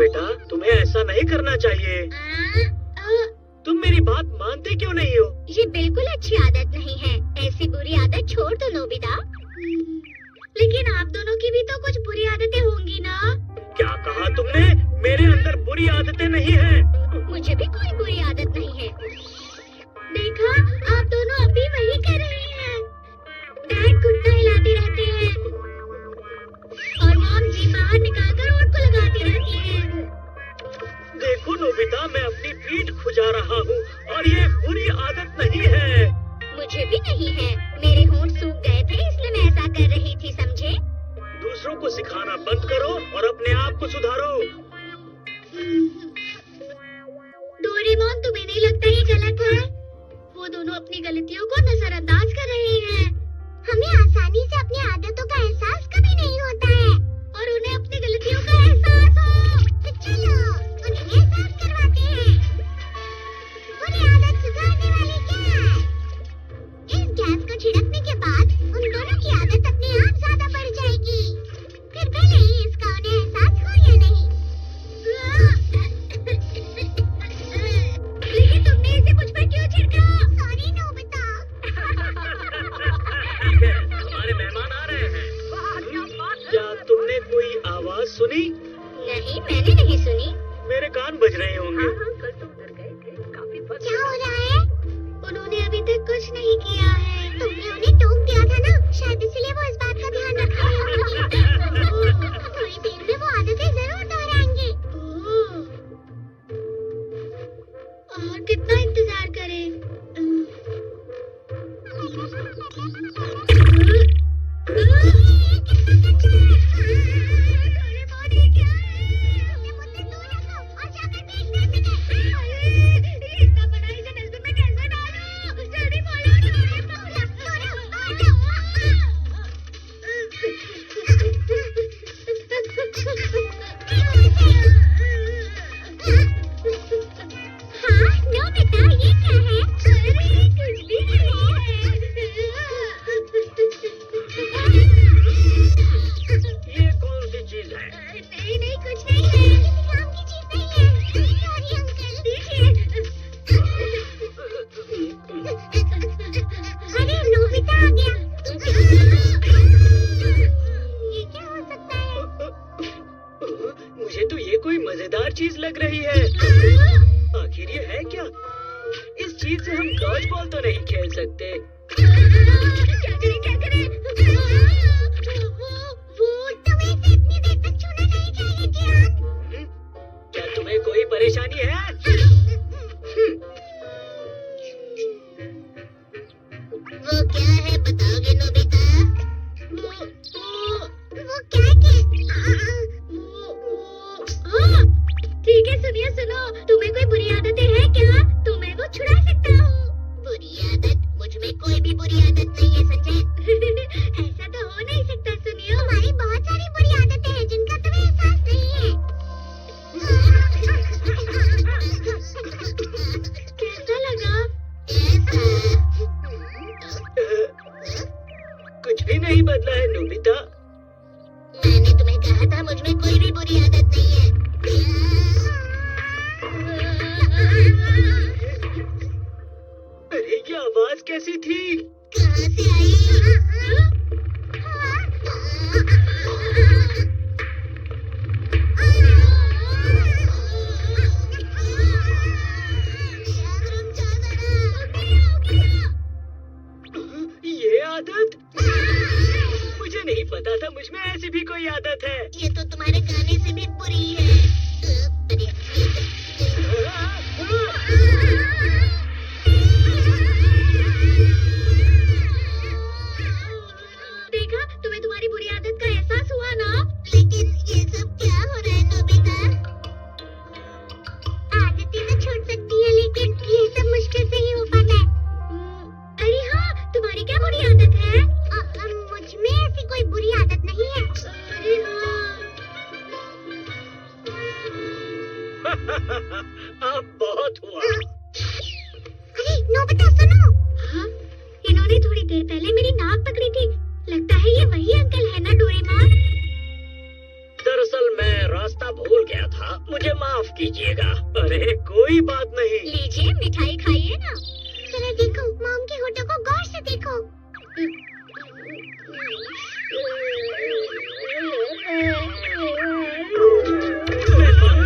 बेटा, तुम्हें ऐसा नहीं करना चाहिए। तुम मेरी बात मानते क्यों नहीं हो? ये बिल्कुल अच्छी आदत नहीं है। ऐसी बुरी आदत छोड़ दो नोबिता। लेकिन आप दोनों की भी तो कुछ बुरी आदतें होंगी ना? क्या कहा तुमने? मेरे अंदर बुरी आदतें नहीं हैं। मुझे भी कोई बुरी आदत नहीं है। देखा, आप दोनों अभी वही कर रहे हैं। डैड घुटना हिलाते रहते हैं और मॉम जी बाहर निकालकर ओठ को लगाती रहती है। देखो नोबिता, मैं अपनी पीठ खुजा रहा हूँ और ये बुरी आदत नहीं है। मुझे भी नहीं है। मेरे होंठ सूख गए थे इसलिए मैं ऐसा कर रही थी, समझे? दूसरों को सिखाना बंद करो और अपने आप को सुधारो। डोरेमोन, तुम्हें नहीं लगता ये गलत है? वो दोनों अपनी गलतियों को नजरअंदाज कर रहे हैं। हमें आसानी से अपनी आदतों का एहसास कभी नहीं होता है और उन्हें अपनी गलतियों का एहसास हो तो चलो उन्हें एहसास करवाते हैं। बुरी आदत सुधारने वाली क्या है? इस गैस को छिड़कने के बाद उन दोनों की आदत अपने आप ज्यादा बढ़ जाएगी। फिर भले ही इसका उन्हें एहसास हो या नहीं। लेकिन तुमने इसे मुझ पर क्यों छिड़का? Sorry Nobita. हमारे मेहमान आ रहे हैं। क्या तुमने कोई आवाज सुनी? नहीं, मैंने नहीं सुनी। मेरे कान बज रहे होंगे। क्या हो रहा है? उन्होंने अभी तक कुछ नहीं किया है। तुमने उन्हें टोक दिया था ना, शायद इसलिए वो इस बात का ध्यान रख रहे होंगे। थोड़ी देर में वो आदतें जरूर दोहराएंगे। और कितना इंतजार करें? मुझे तो ये कोई मजेदार चीज लग रही है। आखिर ये है क्या? इस चीज से हम डॉज बॉल तो नहीं खेल सकते। क्या करें? वो तुम्हें इसे इतनी देर तक छूना नहीं चाहिए, जियान। क्या तुम्हें कोई परेशानी है? वो क्या है, बताओगे नोबिता? वो क्या ठीक है, सुनो। तुम्हें कोई बुरी आदतें हैं क्या? तुम्हें वो छुड़ा सकता हूँ। बुरी आदत? मुझ में कोई भी बुरी आदत नहीं है, संजय। ऐसा तो हो नहीं सकता। सुनियो, हमारी बहुत सारी बुरी आदतें हैं जिनका तुम्हें एहसास नहीं है। कैसा लगा? कुछ भी नहीं बदला है नोबिता। मैंने तुम्हें कहा था मुझ में कोई भी बुरी आदत नहीं है। अरे ये आवाज कैसी थी? कहाँ से आई? ये आदत? मुझे नहीं पता था मुझ में ऐसी भी कोई आदत है। ये तो तुम्हारे गाने से भी बुरी है। देखा, तुम्हें तुम्हारी बुरी आदत का एहसास हुआ ना? लेकिन ये सब क्या हो रहा है नोबिता? आदतें तो छूट सकती है, लेकिन ये सब मुश्किल से ही हो पाता है। अरे हाँ, तुम्हारी क्या बुरी आदत है? मुझ में ऐसी कोई बुरी आदत नहीं है। अरे हाँ। अब बहुत हुआ। अरे नोबिता, सुनो। हाँ? इन्होंने थोड़ी देर पहले मेरी नाक पकड़ी थी। लगता है ये वही अंकल है ना, डोरेमोन? दरअसल मैं रास्ता भूल गया था मुझे माफ कीजिएगा। अरे कोई बात नहीं। लीजिए मिठाई खाइए ना। जरा देखो, मॉम के होठों को गौर से देखो।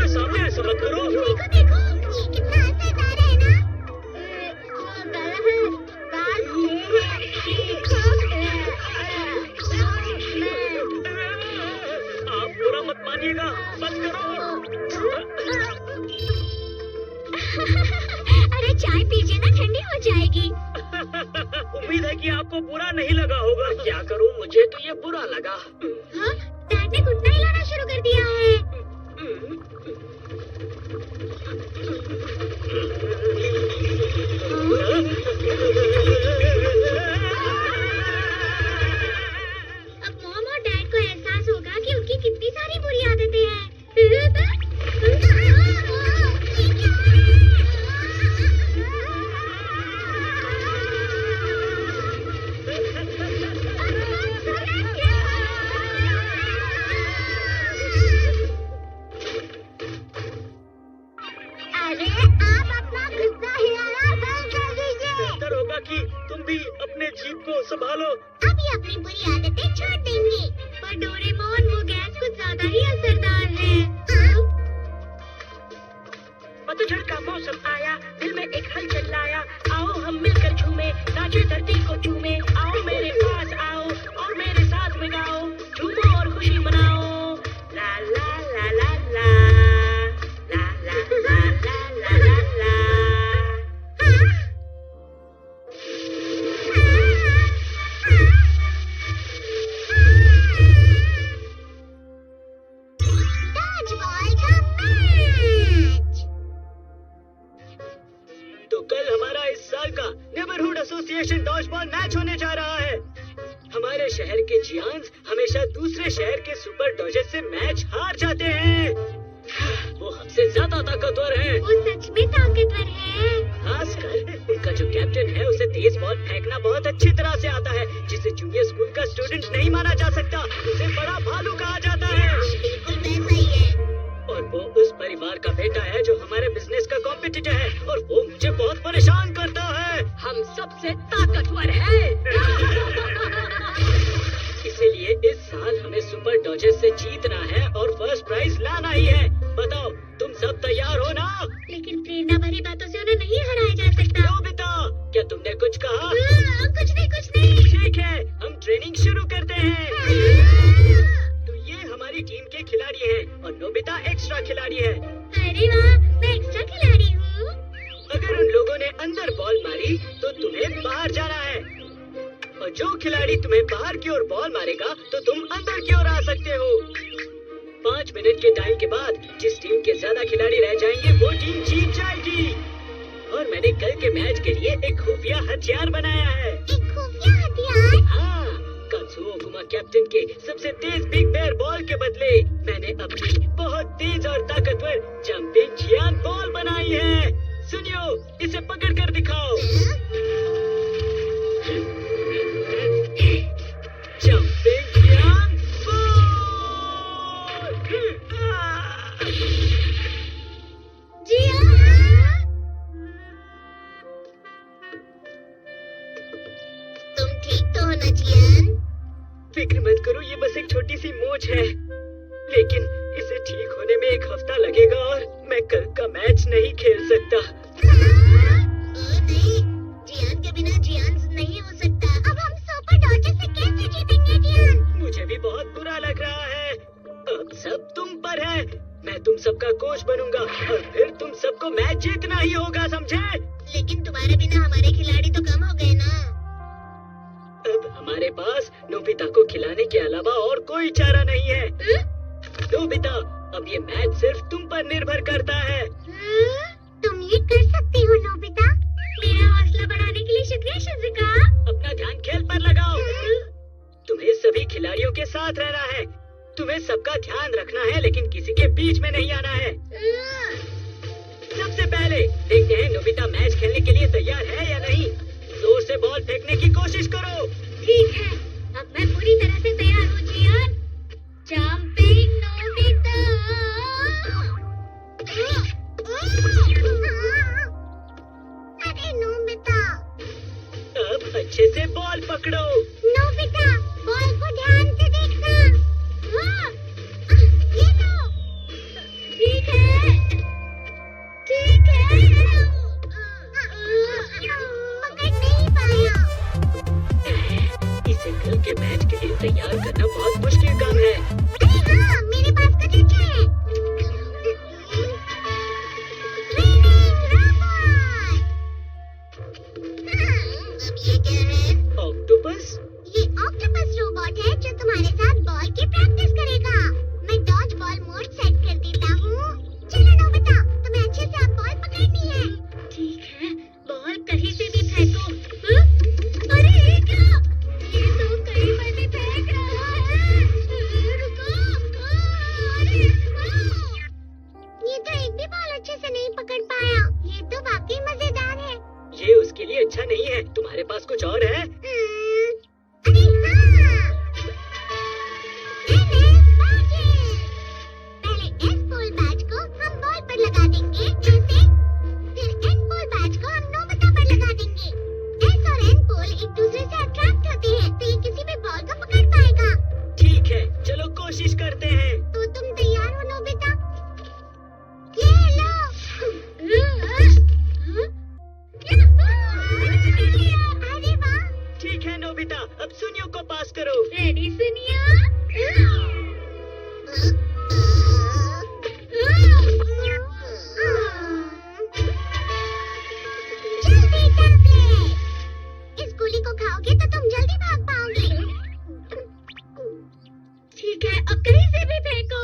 सामने ऐसा मत करो। देखो देखो, ये कितना असरदार है ना। आप बुरा मत मानिएगा, बंद करो। अरे चाय पीजिए ना, ठंडी हो जाएगी। उम्मीद है कि आपको बुरा नहीं लगा होगा। क्या करूं, मुझे तो ये बुरा लगा। हाँ, डैड ने घुटना हिलाना शुरू कर दिया है। अब मॉम और डैड को एहसास होगा कि उनकी कितनी सारी बुरी आदतें हैं। अरे आप अपना गुस्सा हिलाना बंद कर दीजिए। बेहतर होगा कि तुम भी अपने जीभ को संभालो। अभी अपनी बुरी आदतें छोड़ देंगे। पर डोरेमोन, वो गैस कुछ ज्यादा ही असरदार है। पतझड़ का मौसम आया, दिल में एक हलचल आया। आओ हम मिलकर झूमे, नाचे धरती को चूमे। आओ मेरे पास आओ और मेरे साथ में गाओ, झूमो और खुशी मनाओ। ला ला ला ला ला ला ला ला ला ला ला। डॉजबॉल का मैच। तो कल हमारा इस साल का नेबरहुड एसोसिएशन डॉजबॉल मैच होने जा रहा है। हमारे शहर के जियान्स हमेशा दूसरे शहर के सुपर डॉजर्स से मैच हार जाते हैं। वो हमसे ज्यादा ताकतवर हैं। वो सच में ताकतवर है। खासकर उनका जो कैप्टन है, उसे तेज बॉल फेंकना बहुत अच्छी तरह से आता है, जिसे जूनियर स्कूल का स्टूडेंट नहीं माना जा सकता। उसे बड़ा भालू कहा जाता है। बिल्कुल वैसा ही है। और वो उस परिवार का बेटा है जो हमारे बिजनेस का कॉम्पिटिटर है, और वो मुझे बहुत परेशान करता है। हम सबसे ताकतवर हैं। इसीलिए इस साल हमें सुपर डॉजर्स से जीतना है और फर्स्ट प्राइज लाना ही है। बताओ, तुम सब तैयार हो ना? लेकिन प्रेरणा भरी बातों से उन्हें नहीं हराया जा सकता। नोबिता, क्या तुमने कुछ कहा? कुछ नहीं, कुछ नहीं। ठीक है, हम ट्रेनिंग शुरू करते हैं। तो ये हमारी टीम के खिलाड़ी हैं और नोबिता एक्स्ट्रा खिलाड़ी है। अरे वाह, मैं एक्स्ट्रा खिलाड़ी हूँ। अगर उन लोगों ने अंदर बॉल मारी तो तुम्हें बाहर जाना है, और जो खिलाड़ी तुम्हें बाहर की ओर बॉल मारेगा तो तुम अंदर की ओर आ सकते हो। 5 मिनट के टाइम के बाद जिस टीम के ज्यादा खिलाड़ी रह जाएंगे वो टीम जीत जाएगी। और मैंने कल के मैच के लिए एक खुफिया हथियार बनाया है। एक खुफिया हथियार? हाँ, कात्सुओ ओकुमा कैप्टन के सबसे तेज बिग बेयर बॉल के बदले मैंने अपनी बहुत तेज और ताकतवर जंपिंग जियान बॉल बनाई है। सुनियो, इसे पकड़ कर दिखाओ। जंपिंग जियान बॉल। तुम ठीक तो हो ना जियान? फिक्र मत करो, ये बस एक छोटी सी मोच है, लेकिन इसे ठीक होने में 1 हफ्ता लगेगा और मैं कल का मैच नहीं खेल सकता। नहीं, जियान के बिना जियान नहीं हो सकता। अब हम सुपर डॉजर्स से कैसे जीतेंगे जियान? मुझे भी बहुत बुरा लग रहा है। अब सब तुम पर है। मैं तुम सबका कोच बनूंगा और फिर तुम सबको मैच जीतना ही होगा, समझे? लेकिन तुम्हारे बिना हमारे खिलाड़ी तो कम हो गए ना। अब हमारे पास नोबिता को खिलाने के अलावा और कोई चारा नहीं है। नोबिता, अब ये मैच सिर्फ तुम पर निर्भर करता है। तुम ये कर सकती हो नोबिता। मेरा हौसला बढ़ाने के लिए शुक्रिया शिज़ुका। अपना ध्यान खेल पर लगाओ। तुम्हें सभी खिलाड़ियों के साथ रहना है। तुम्हें सबका ध्यान रखना है, लेकिन किसी के बीच में नहीं आना है। सबसे पहले देखते हैं नोबिता मैच खेलने के लिए तैयार है या नहीं। जोर से बॉल फेंकने की कोशिश करो। ठीक है, अब मैं पूरी तरह से तैयार हूँ जियान। Jumping Nobita. अच्छे से बॉल पकड़ो। नोबिता, बॉल को ध्यान से देखना। हाँ, ये लो। ठीक है, ठीक है। पकड़ नहीं पाया। इसे कल के मैच के लिए तैयार करना बहुत मुश्किल काम है। अरे हाँ, मेरे पास कुछ अच्छा है। अब ये क्या है? ऑक्टोपस? ये ऑक्टोपस रोबोट है जो तुम्हारे साथ बॉल की प्रैक्टिस करेगा। मैं डॉज बॉल मोड सेट कर देता हूँ। चलो नोबिता, तुम्हें अच्छे से अब बॉल पकड़नी है। ठीक है, बॉल कहीं से भी फेंको। अरे ये क्या? ये तो कहीं पर भी फेंक रहा है। रुको। अरे ये तो एक भी बॉल अच्छे से नहीं पकड़ पाया। ये तो वाकई मजेदार है। ये उसके लिए अच्छा नहीं है। तुम्हारे पास कुछ और है? अरे हाँ! पहले एस पोल बैच को हम बॉल पर लगा देंगे, ऐसे। फिर एन पोल बैच को हम नोबिता पर लगा देंगे। एस और एन पोल एक दूसरे से अट्रैक्ट होते हैं, तो ये किसी भी बॉल को पकड़ पाएगा। ठीक है, चलो कोशिश करते हैं। तो तुम तैयार हो नोबिता? ये लो। अरे वाह! ठीक है नोबिता, अब सुनियो को पास करो। रेडी सुनिया? जल्दी टैबलेट। इस गोली को खाओगे तो तुम जल्दी भाग पाओगे। ठीक है, अब कहीं से भी फेंको।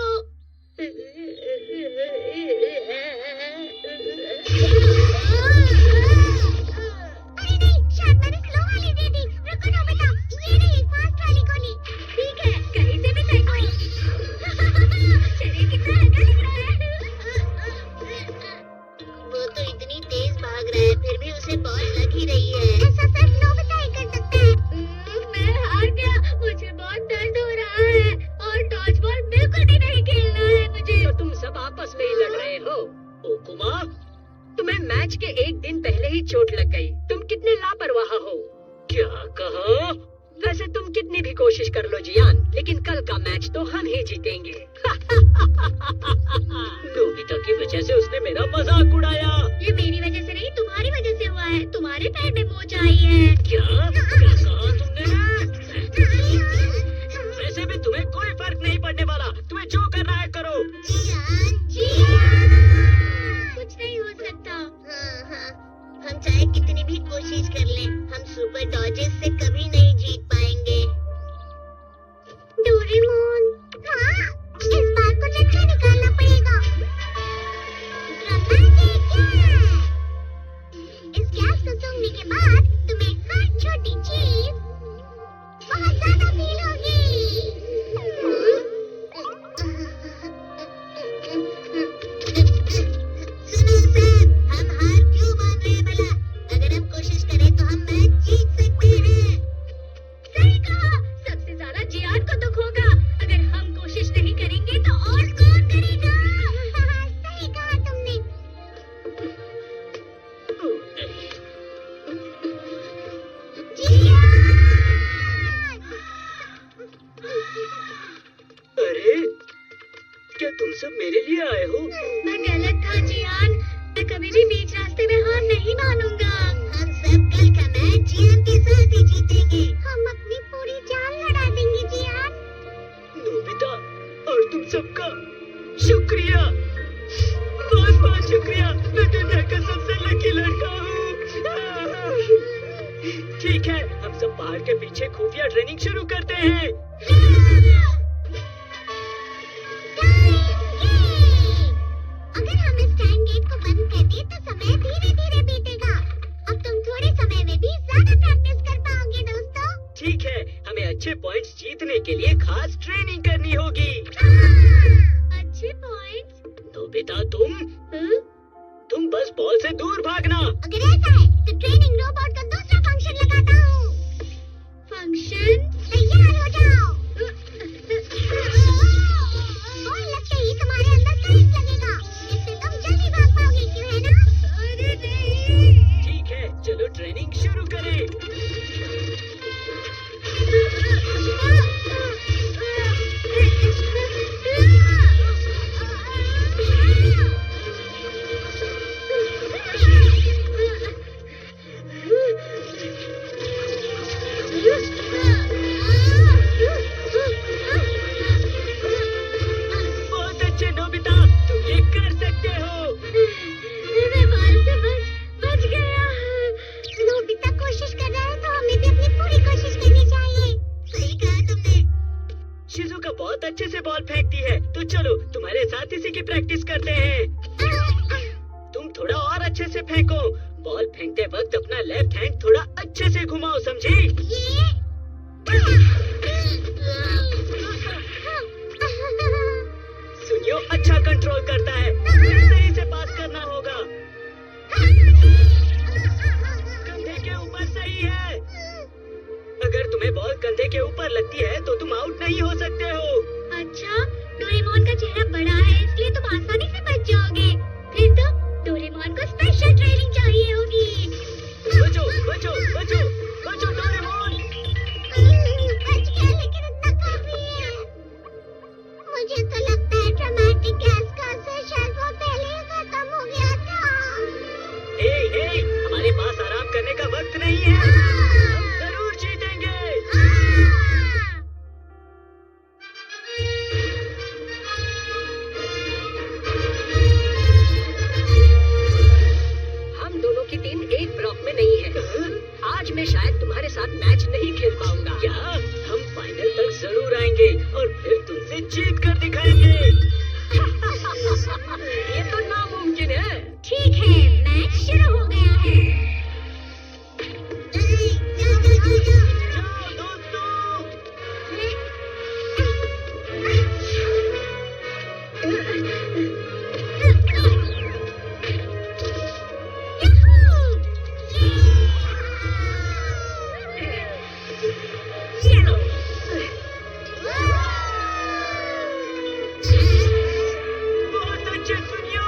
अरे नहीं, शायद मैंने स्लो वाली दे दी। रुको नोबिता, ये रही फास्ट वाली गोली। ठीक है, कहीं से भी फेंको। चलिए, कितना हल्का लग रहा है। वो तो इतनी तेज भाग रहा है, फिर भी उसे बॉल लग ही रही है। ऐसा सिर्फ नोबिता ही कर सकता है। मैं हार गया, मुझे बहुत दर्द हो रहा है और डॉज बॉल बिल्कुल भी नहीं खेलना है मुझे। तो तुम सब आपस में ही लड़ रहे हो। ओकुमा, तुम्हें मैच के एक दिन पहले ही चोट लग गई। तुम कितने लापरवाह हो। क्या कहा? वैसे तुम कितनी भी कोशिश कर लो जियान, लेकिन कल का मैच तो हम ही जीतेंगे। नोबिता की वजह से उसने मेरा मजाक उड़ाया। ये मेरी वजह से नहीं, तुम्हारी वजह से हुआ है। तुम्हारे पैर में मोच आई है। क्या कहा तुमने? वैसे भी तुम्हें कोई फर्क नहीं पड़ने वाला। तुम्हें जो करना है करो। कुछ नहीं हो सकता। हाँ, हम चाहे कितनी भी कोशिश कर लें, हम सुपर डॉजेस से कभी नहीं जीत पाएंगे। डोरेमोन, हाँ, इस बार कुछ अच्छा निकालना पड़ेगा। Dramatic gas. इस गैस को सूंघने के बाद तुम्हें हर छोटी चीज बहुत ज्यादा फील होगी। सुनो सर, हम हार क्यों मान रहे हैं भला? अगर हम कोशिश करें तो हम मैच जीत सकते हैं। सही कहा, सबसे ज्यादा जियान को दुख होगा। अगर हम कोशिश नहीं करेंगे तो और कौन करेगा? सही कहा तुमने। अरे, क्या तुम सब मेरे लिए आए हो? मैं गलत था जियान, मैं कभी भी बीच रास्ते में हार नहीं मानूंगा। हम सब कल का मैच जियान के साथ ही जीतेंगे। हम अपनी पूरी जान लड़ा देंगे जियान। नोबिता और तुम सबका शुक्रिया, बहुत बहुत शुक्रिया। मैं दुनिया का सबसे लकी लड़का हूँ। ठीक है, हम सब पहाड़ के पीछे खुफिया ट्रेनिंग शुरू करते हैं। अगर हम इस टाइम गेट को बंद कर दें तो समय धीरे धीरे बीतेगा। अब तुम थोड़े समय में भी ज्यादा प्रैक्टिस कर पाओगे दोस्तों। ठीक है, हमें अच्छे पॉइंट्स जीतने के लिए खास ट्रेनिंग करनी होगी। अच्छे पॉइंट्स? नोबिता तुम बस बॉल से दूर भागना। अगर ऐसा है तो ट्रेनिंग रोबोट का दूसरा फंक्शन लगाता हूँ। फंक्शन? तैयार हो जाओ। बॉल लगते ही तुम्हारे अंदर करंट लगेगा, जिससे तुम जल्दी भाग पाओगे, क्यों है ना? अरे नहीं। ठीक है, चलो ट्रेनिंग शुरू करें। अच्छे से बॉल फेंकती है। तो चलो तुम्हारे साथ इसी की प्रैक्टिस करते हैं। तुम थोड़ा और अच्छे से फेंको। बॉल फेंकते वक्त अपना लेफ्ट हैंड थोड़ा अच्छे से घुमाओ, समझी? सुनियो अच्छा कंट्रोल करता है, सही से पास करना होगा। कंधे के ऊपर सही है। अगर तुम्हें बॉल कंधे के ऊपर लगती है तो तुम आउट नहीं हो सकते हो। अच्छा, डोरेमोन का चेहरा बड़ा है इसलिए तुम आसानी से बच जाओगे। फिर तो डोरेमोन को स्पेशल ट्रेनिंग चाहिए होगी। बचो बचो बचो बचो डोरेमोन। बच गया लेकिन इतना काफी है। मुझे तो लगता है ड्रामेटिक गैस का असर शायद बहुत पहले ही खत्म हो गया था। हे, हमारे पास आराम करने का वक्त नहीं है। हम जरूर जीतेंगे। हम दोनों की टीम एक ब्लॉक में नहीं है। आज मैं शायद तुम्हारे साथ मैच नहीं खेल पाऊंगा। क्या हम फाइनल तक जरूर आएंगे और फिर तुमसे जीत कर दिखाएंगे। ये तो नामुमकिन है। ठीक है, मैच शुरू हो गया है। जाओ दोस्तों। बहुत अच्छे सुनियो।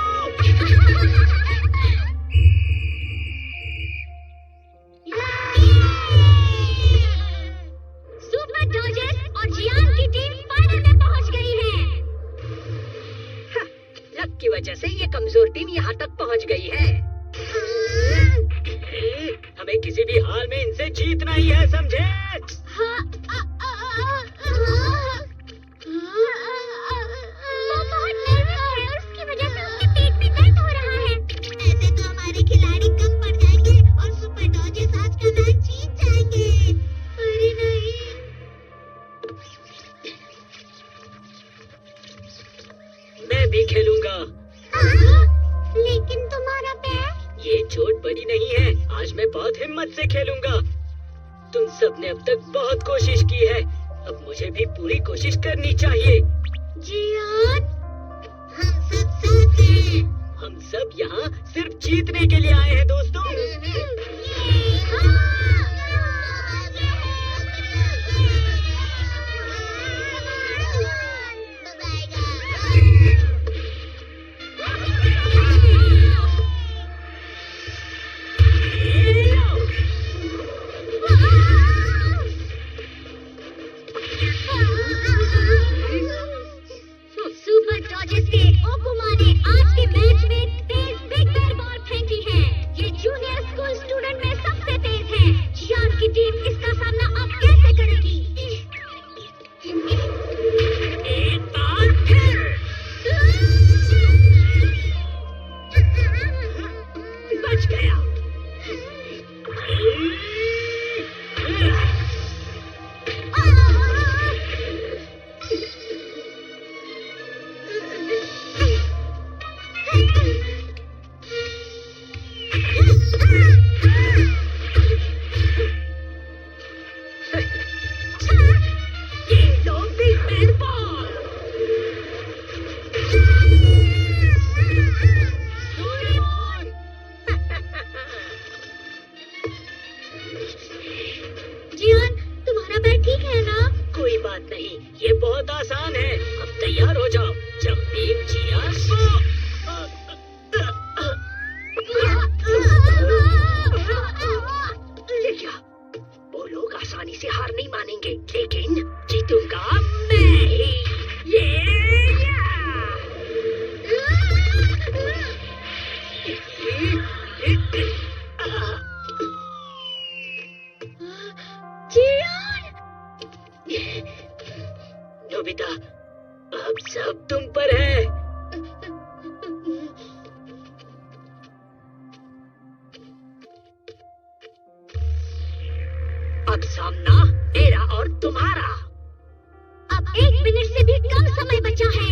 सुपर डॉजर्स और जियान की टीम फाइनल में पहुंच गई है। लक की वजह से ये कमजोर टीम यहाँ तक पहुँच गई है। हमें किसी भी हाल में इनसे जीतना ही है, समझे? वो बहुत nervous है और उसकी वजह से उसके पेट में दर्द हो रहा है। ऐसे तो हमारे खिलाड़ी कम पड़ जाएंगे और सुपर डॉजर्स आज का मैच जीत जाएंगे। अरे नहीं। मैं भी खेलूंगा। लेकिन तुम्हारा पैर? ये चोट बड़ी नहीं है। आज मैं बहुत हिम्मत से खेलूंगा। तुम सबने अब तक बहुत कोशिश की है, अब मुझे भी पूरी कोशिश करनी चाहिए। जियान, हम सब साथ हैं। हम सब यहाँ सिर्फ जीतने के लिए आए हैं दोस्तों। सुपर डॉजर्स के ओकुमा ने आज के मैच में तेज बिग बेर बॉल फेंकी है। ये जूनियर स्कूल स्टूडेंट में सबसे तेज है। जियान की टीम इसका सामना अब कैसे करेगी? एक बार फिर। बच गया। जियान, तुम्हारा पैर ठीक है ना? कोई बात नहीं, ये बहुत आसान है। अब तैयार हो जाओ। जंपिंग जियास गो। ये क्या? वो लोग आसानी से हार नहीं मानेंगे, लेकिन जीतूंगा मैं ही। नोबिता, अब सब तुम पर है। अब सामना मेरा और तुम्हारा। अब 1 मिनट से भी कम अच्छा है।